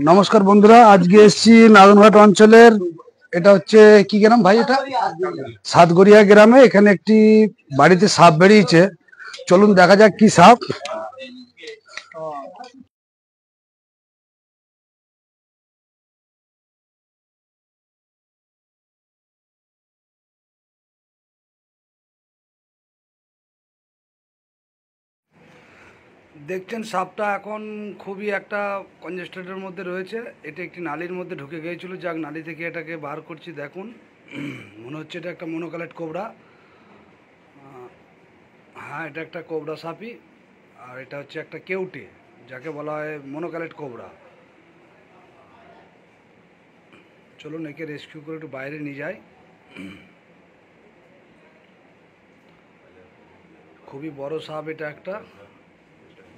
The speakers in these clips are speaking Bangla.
নমস্কার বন্ধুরা, আজকে এসেছি নাদনঘাট অঞ্চলের, এটা হচ্ছে কি গ্রাম ভাই? এটা সাতগড়িয়া গ্রামে। এখানে একটি বাড়িতে সাপ বেরিয়েছে। চলুন দেখা যাক কি সাপ। দেখছেন সাপটা এখন খুবই একটা কনজেস্টেডের মধ্যে রয়েছে। এটা একটি নালীর মধ্যে ঢুকে গিয়েছিল, যাক নালী থেকে এটাকে বার করছি। দেখুন, মনে হচ্ছে এটা একটা মনোকালেট কোবরা। হ্যাঁ, এটা একটা কোবরা সাপই। আর এটা হচ্ছে একটা কেউটে, যাকে বলা হয় মনোকালেট কোবরা। চলুন একে রেস্কিউ করে একটু বাইরে নিয়ে যাই। খুবই বড় সাপ এটা একটা।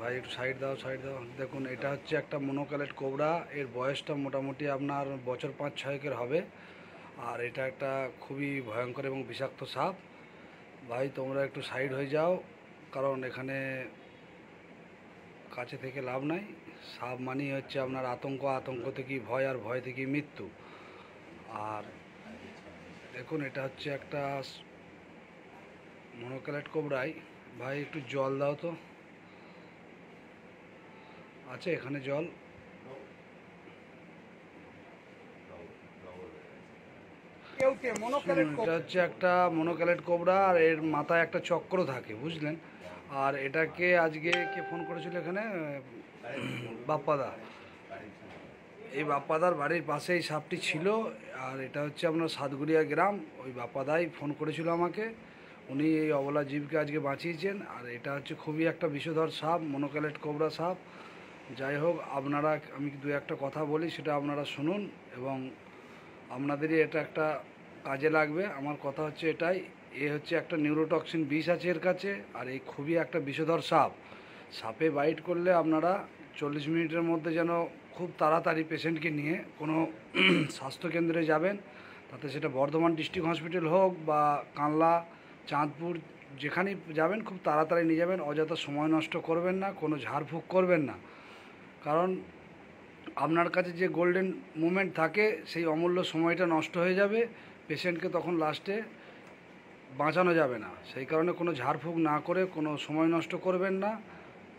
ভাই একটু সাইড দাও, সাইড দাও। দেখুন, এটা হচ্ছে একটা মনোকালেট কোবরা। এর বয়সটা মোটামুটি আপনার বছর 5-6 হবে। আর এটা একটা খুবই ভয়ঙ্কর এবং বিষাক্ত সাপ। ভাই তোমরা একটু সাইড হয়ে যাও, কারণ এখানে কাছে থেকে লাভ নাই। সাপ মানেই হচ্ছে আপনার আতঙ্ক, আতঙ্ক থেকেই ভয়, আর ভয় থেকেই মৃত্যু। আর দেখুন, এটা হচ্ছে একটা মনোকালেট কোবরাই। ভাই একটু জল দাও তো। আছে এখানে জল? এটা হচ্ছে একটা মনোক্যালেট কোবরা, আর এর মাথায় একটা চক্র থাকে, বুঝলেন। আর এটাকে আজকে কে ফোন করেছিল এখানে? বাপ্পাদা। এই বাপ্পাদার বাড়ির পাশে এই সাপটি ছিল। আর এটা হচ্ছে আপনার সাতগুড়িয়া গ্রাম। ওই বাপ্পাদাই ফোন করেছিল আমাকে। উনি এই অবলা জীবকে আজকে বাঁচিয়েছেন। আর এটা হচ্ছে খুবই একটা বিষধর সাপ, মনোক্যালেট কোবরা সাপ। যাই হোক, আপনারা, আমি দু একটা কথা বলি, সেটা আপনারা শুনুন, এবং আপনাদেরই এটা একটা কাজে লাগবে। আমার কথা হচ্ছে এটাই, এ হচ্ছে একটা নিউরোটক্সিন বিষ আছে এর কাছে। আর এই খুবই একটা বিষধর সাপ। সাপে বাইট করলে আপনারা 40 মিনিটের মধ্যে যেন খুব তাড়াতাড়ি পেশেন্টকে নিয়ে কোনো স্বাস্থ্যকেন্দ্রে যাবেন। তাতে সেটা বর্ধমান ডিস্ট্রিক্ট হসপিটাল হোক বা কানলা, চাঁদপুর, যেখানেই যাবেন খুব তাড়াতাড়ি নিয়ে যাবেন। অযথা সময় নষ্ট করবেন না, কোনো ঝাড়ফুঁক করবেন না। কারণ আপনার কাছে যে গোল্ডেন মুমেন্ট থাকে, সেই অমূল্য সময়টা নষ্ট হয়ে যাবে। পেশেন্টকে তখন লাস্টে বাঁচানো যাবে না। সেই কারণে কোনো ঝাড়ফুঁক না করে কোনো সময় নষ্ট করবেন না।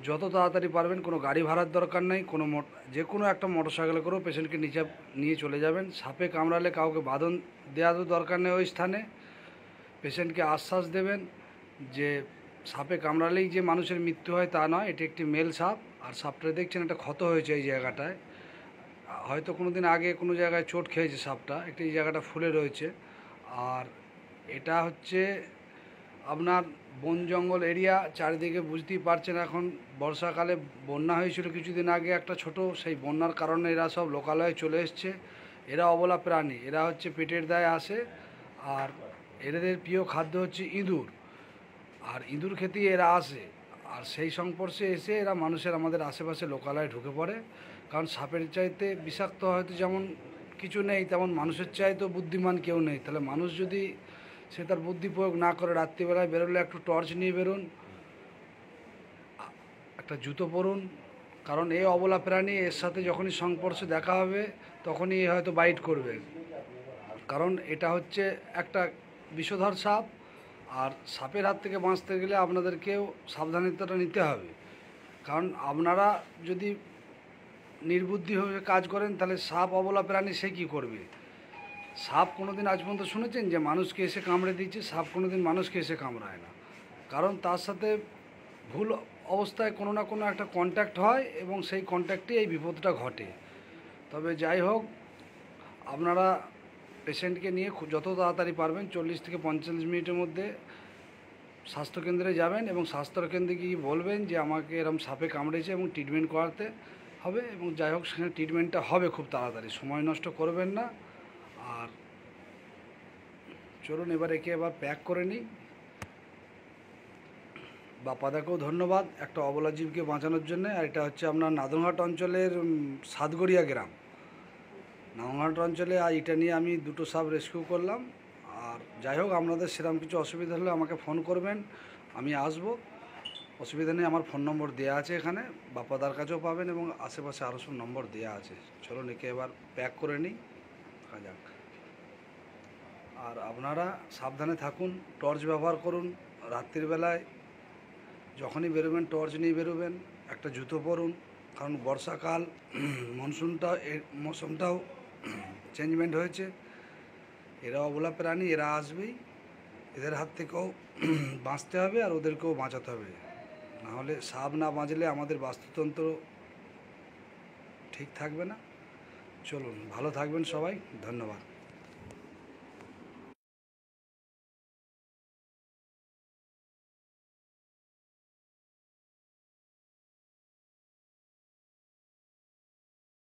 যত তাড়াতাড়ি পারবেন, কোনো গাড়ি ভাড়ার দরকার নেই, কোনো যে কোনো একটা মোটরসাইকেলে করেও পেশেন্টকে নিয়ে চলে যাবেন। সাপে কামড়ালে কাউকে বাঁধন দেওয়ারও দরকার নেই ওই স্থানে। পেশেন্টকে আশ্বাস দেবেন যে সাপে কামড়ালেই যে মানুষের মৃত্যু হয় তা নয়, এটি একটি মেল সাপ। আর সাপটা দেখছেন একটা ক্ষত হয়েছে এই জায়গাটায়। হয়তো কোনো দিন আগে কোনো জায়গায় চোট খেয়েছে সাপটা, একটি এই জায়গাটা ফুলে রয়েছে। আর এটা হচ্ছে আপনার বন জঙ্গল এরিয়া, চারিদিকে বুঝতেই পারছেন। এখন বর্ষাকালে বন্যা হয়েছিল কিছুদিন আগে একটা ছোট, সেই বন্যার কারণে এরা সব লোকালয়ে চলে এসছে। এরা অবলা প্রাণী, এরা হচ্ছে পেটের দায়ে আসে। আর এদের প্রিয় খাদ্য হচ্ছে ইঁদুর। আর ইঁদুর খেতেই এরা আসে। আর সেই সংস্পর্শে এসে এরা মানুষের, আমাদের আশেপাশে লোকালয়ে ঢুকে পড়ে। কারণ সাপের চাইতে বিষাক্ত হয়তো যেমন কিছু নেই, তেমন মানুষের চাইতেও বুদ্ধিমান কেউ নেই। তাহলে মানুষ যদি সে তার বুদ্ধি প্রয়োগ না করে, রাত্রিবেলায় বেরোলে একটু টর্চ নিয়ে বেরোন, একটা জুতো পরুন। কারণ এই অবলা প্রাণী, এর সাথে যখনই সংস্পর্শে দেখা হবে তখনই এ হয়তো বাইট করবে। কারণ এটা হচ্ছে একটা বিষধর সাপ। আর সাপের হাত থেকে বাঁচতে গেলে আপনাদেরকেও সাবধানতাটা নিতে হবে। কারণ আপনারা যদি নির্বুদ্ধিভাবে কাজ করেন, তাহলে সাপ অবলা প্রাণী সে কী করবে? সাপ কোনো দিন আজ পর্যন্ত শুনেছেন যে মানুষকে এসে কামড়ে দিয়েছে? সাপ কোনো দিন মানুষকে এসে কামড়ায় না। কারণ তার সাথে ভুল অবস্থায় কোনো না কোনো একটা কন্ট্যাক্ট হয়, এবং সেই কন্ট্যাক্টেই এই বিপদটা ঘটে। তবে যাই হোক, আপনারা পেশেন্টকে নিয়ে যত তাড়াতাড়ি পারবেন 40 থেকে 45 মিনিটের মধ্যে স্বাস্থ্যকেন্দ্রে যাবেন, এবং স্বাস্থ্যকেন্দ্রে গিয়ে বলবেন যে আমাকে এরকম সাপে কামড়েছে এবং ট্রিটমেন্ট করাতে হবে। এবং যাই হোক, সেখানে ট্রিটমেন্টটা হবে খুব তাড়াতাড়ি, সময় নষ্ট করবেন না। আর চলুন এবার একে এবার প্যাক করে নিই। বাপ্পাদাকেও ধন্যবাদ একটা অবলা জীবকে বাঁচানোর জন্য। আর এটা হচ্ছে আপনার নাদনঘাট অঞ্চলের সাতগড়িয়া গ্রাম। নাদনঘাট অঞ্চলে আর এটা নিয়ে আমি দুটো সাপ রেস্কিউ করলাম। আর যাই হোক, আপনাদের সেরকম কিছু অসুবিধা হলে আমাকে ফোন করবেন, আমি আসবো। অসুবিধা নেই, আমার ফোন নম্বর দেওয়া আছে এখানে, বাপ্পাদার কাছেও পাবেন এবং আশেপাশে আরও সব নম্বর দেওয়া আছে। চলুন একে এবার প্যাক করে নিই, দেখা যাক। আর আপনারা সাবধানে থাকুন, টর্চ ব্যবহার করুন। রাত্রিবেলায় যখনই বেরোবেন টর্চ নিয়ে বেরোবেন, একটা জুতো পরুন, কারণ বর্ষাকাল, মনসুনটা মৌসুমটাও চেঞ্জমেন্ট হয়েছে। এরা অবলা প্রাণী, এরা আসবেই, এদের হাত থেকেও বাঁচতে হবে আর ওদেরকেও বাঁচাতে হবে। নাহলে সাপ না বাঁচলে আমাদের বাস্তুতন্ত্র ঠিক থাকবে না। চলুন, ভালো থাকবেন সবাই, ধন্যবাদ।